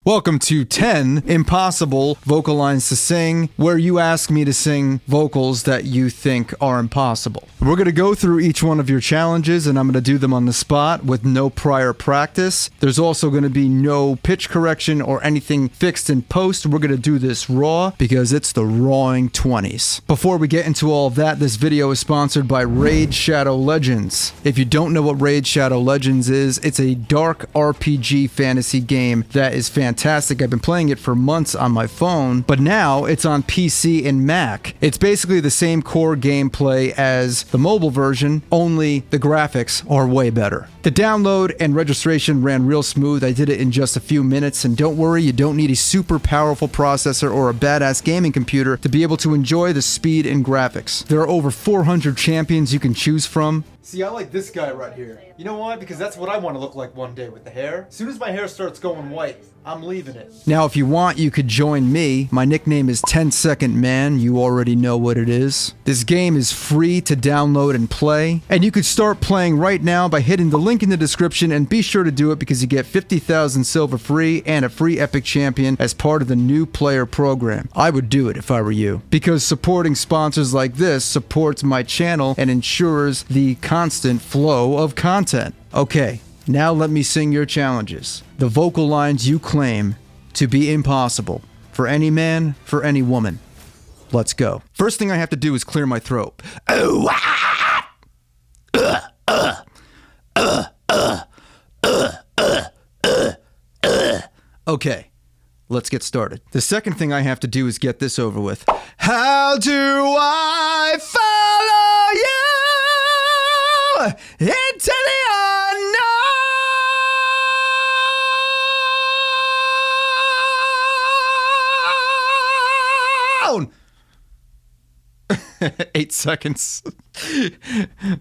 Welcome to 10 impossible vocal lines to sing, where you ask me to sing vocals that you think are impossible. We're going to go through each one of your challenges, and I'm going to do them on the spot with no prior practice. There's also going to be no pitch correction or anything fixed in post. We're going to do this raw because it's the Rawing 20s. Before we get into all of that, this video is sponsored by Raid Shadow Legends. If you don't know what Raid Shadow Legends is, it's a dark RPG fantasy game that is fantastic. I've been playing it for months on my phone, but now it's on PC and Mac. It's basically the same core gameplay as the mobile version, only the graphics are way better. The download and registration ran real smooth. I did it in just a few minutes, and don't worry, you don't need a super powerful processor or a badass gaming computer to be able to enjoy the speed and graphics. There are over 400 champions you can choose from. See, I like this guy right here. You know why? Because that's what I want to look like one day with the hair. As soon as my hair starts going white, I'm leaving it. Now, if you want, you could join me. My nickname is 10SecondMan. You already know what it is. This game is free to download and play. And you could start playing right now by hitting the link in the description, and be sure to do it because you get 50,000 silver free and a free epic champion as part of the new player program. I would do it if I were you, because supporting sponsors like this supports my channel and ensures the constant flow of content. Okay, now let me sing your challenges. The vocal lines you claim to be impossible for any man, for any woman. Let's go. First thing I have to do is clear my throat. Oh, Okay, let's get started. The second thing I have to do is get this over with. How do I follow you into the unknown? 8 seconds.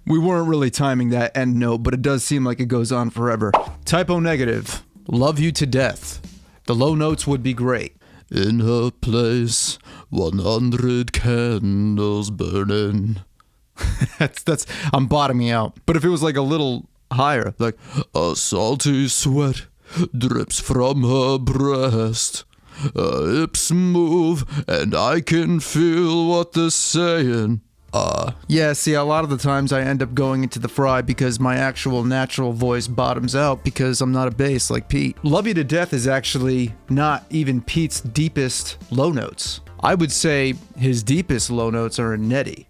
We weren't really timing that end note, but it does seem like it goes on forever. Typo negative. Love you to death. The low notes would be great. In her place, 100 candles burning. that's I'm bottoming out. But if it was like a little higher, like a salty sweat drips from her breast. Her hips move, and I can feel what they're saying. Yeah, see, a lot of the times I end up going into the fry because my actual natural voice bottoms out because I'm not a bass like Pete. Love You to Death is actually not even Pete's deepest low notes. I would say his deepest low notes are in Nettie.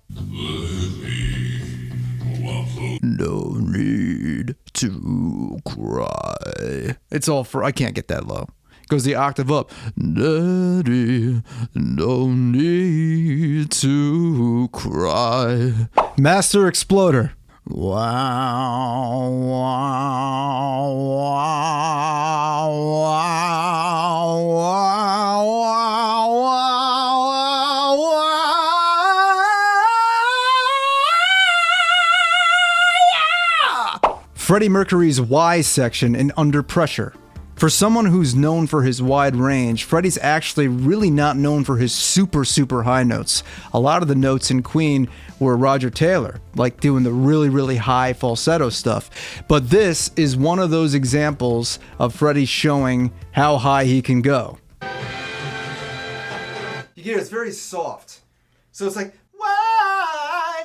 No need to cry. It's all for, I can't get that low. Goes the octave up. Daddy, no need to cry. Master Exploder. Wow, wow, wow, wow, wow, wow, wow, yeah! Freddie Mercury's Y section in Under Pressure. For someone who's known for his wide range, Freddie's actually really not known for his super high notes. A lot of the notes in Queen were Roger Taylor, like doing the really high falsetto stuff. But this is one of those examples of Freddie showing how high he can go. You get it, it's very soft. So it's like, why?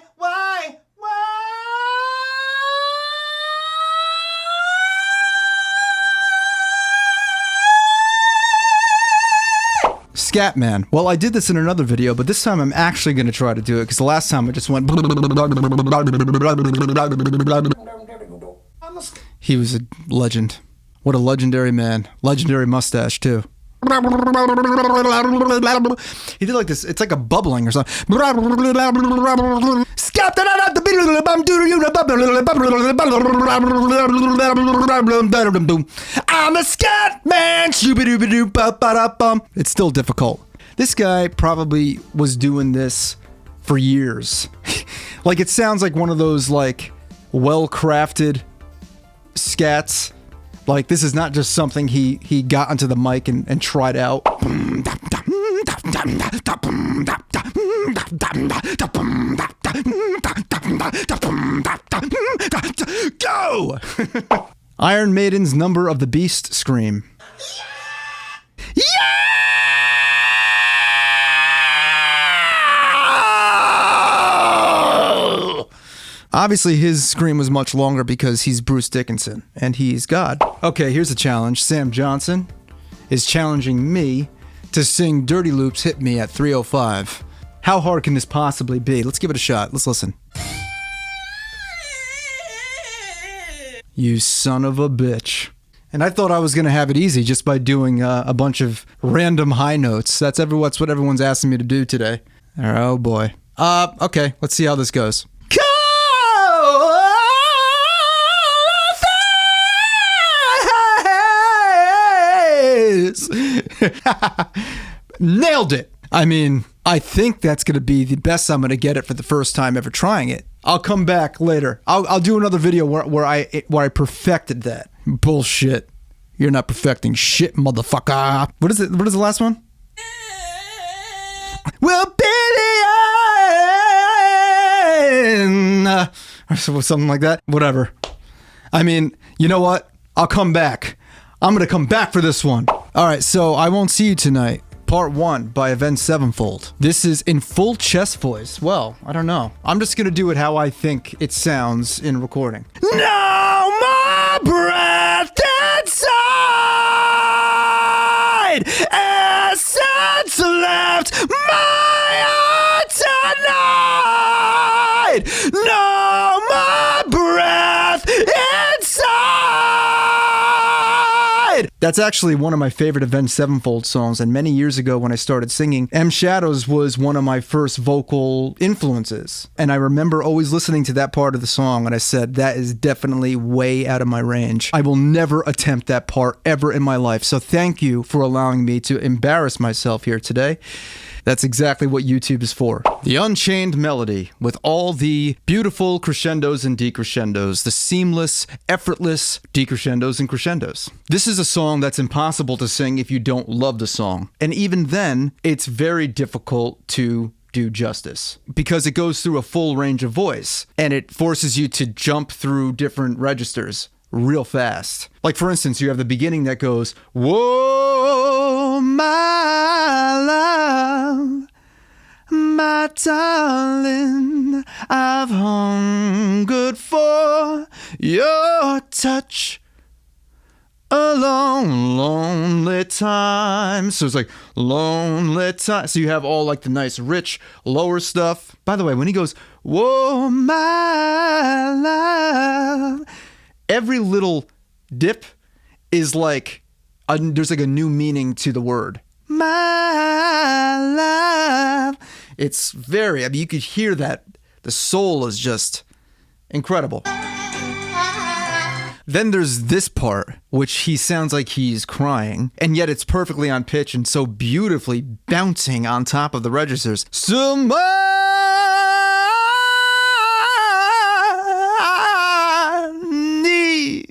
Scatman. Well, I did this in another video, but this time I'm actually going to try to do it because the last time I just went. He was a legend. What a legendary man. Legendary mustache, too. He did like this. It's like a bubbling or something. I'm a scat man. It's still difficult. This guy probably was doing this for years. Like, it sounds like one of those like well-crafted scats. Like, this is not just something he got onto the mic and tried out. Go! Iron Maiden's Number of the Beast scream. Obviously, his scream was much longer because he's Bruce Dickinson, and he's God. Okay, here's a challenge. Sam Johnson is challenging me to sing Dirty Loops Hit Me at 3:05. How hard can this possibly be? Let's give it a shot. Let's listen. You son of a bitch. And I thought I was going to have it easy just by doing a bunch of random high notes. That's what everyone's asking me to do today. Oh, boy. Okay, let's see how this goes. Nailed it. I mean, I think that's going to be the best I'm going to get it for the first time ever trying it. I'll come back later. I'll do another video where I perfected that. Bullshit. You're not perfecting shit, motherfucker. What is it? What is the last one? Well, Billy, or something like that. Whatever. I mean, you know what? I'll come back. I'm going to come back for this one. All right, so I Won't See You Tonight, Part 1 by Avenged Sevenfold. This is in full chest voice. Well, I don't know. I'm just going to do it how I think it sounds in recording. No more breath inside, essence left my heart tonight. No more breath inside. That's actually one of my favorite Avenged Sevenfold songs, and many years ago when I started singing, M Shadows was one of my first vocal influences. And I remember always listening to that part of the song, and I said, that is definitely way out of my range. I will never attempt that part ever in my life. So thank you for allowing me to embarrass myself here today. That's exactly what YouTube is for. The Unchained Melody, with all the beautiful crescendos and decrescendos, the seamless, effortless decrescendos and crescendos. This is a song that's impossible to sing if you don't love the song. And even then, it's very difficult to do justice because it goes through a full range of voice and it forces you to jump through different registers real fast. Like, for instance, you have the beginning that goes, whoa, my love, my darling, I've hungered for your touch a long, lonely time. So it's like, lonely time. So you have all like the nice, rich, lower stuff. By the way, when he goes, whoa, my love, every little dip is like, there's like a new meaning to the word. My love. It's very, I mean, you could hear that. The soul is just incredible. Then there's this part, which he sounds like he's crying, and yet it's perfectly on pitch and so beautifully bouncing on top of the registers. Somebody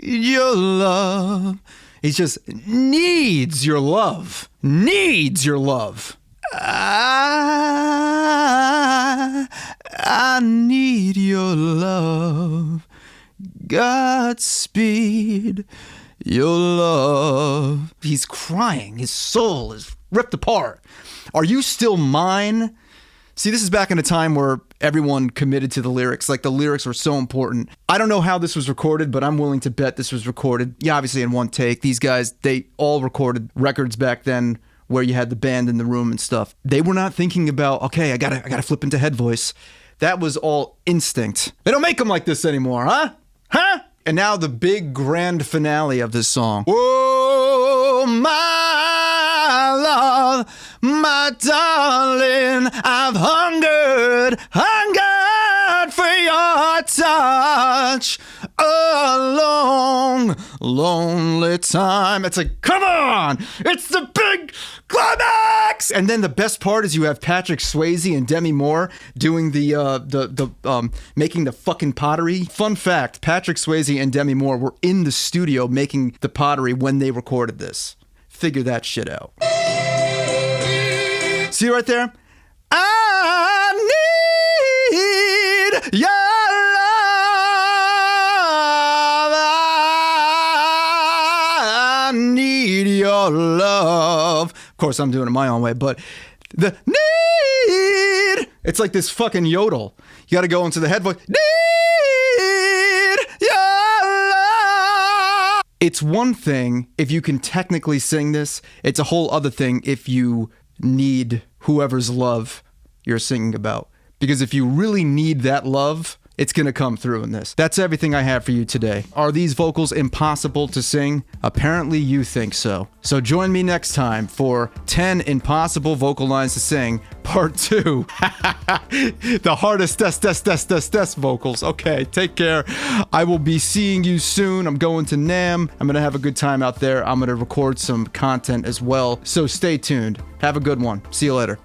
your love. He just needs your love. Needs your love. I need your love. Godspeed your love. He's crying. His soul is ripped apart. Are you still mine? See, this is back in a time where everyone committed to the lyrics. Like, the lyrics were so important. I don't know how this was recorded, but I'm willing to bet this was recorded, yeah, obviously in one take. These guys, they all recorded records back then where you had the band in the room and stuff. They were not thinking about, okay, I gotta flip into head voice. That was all instinct. They don't make them like this anymore, huh? Huh? And now the big grand finale of this song. Oh, my love, my darling, I've hungered for your touch a long, lonely time. It's like, come on, it's the big climax. And then the best part is you have Patrick Swayze and Demi Moore doing the making the fucking pottery. Fun fact, Patrick Swayze and Demi Moore were in the studio making the pottery when they recorded this. Figure that shit out. See right there? I need your love. I need your love. Of course, I'm doing it my own way, but the need, it's like this fucking yodel. You got to go into the head voice. Need It's one thing if you can technically sing this. It's a whole other thing if you need whoever's love you're singing about. Because if you really need that love, it's going to come through in this. That's everything I have for you today. Are these vocals impossible to sing? Apparently you think so. So join me next time for 10 impossible vocal lines to sing, part 2. The hardest des vocals. Okay, take care. I will be seeing you soon. I'm going to NAMM. I'm going to have a good time out there. I'm going to record some content as well. So stay tuned. Have a good one. See you later.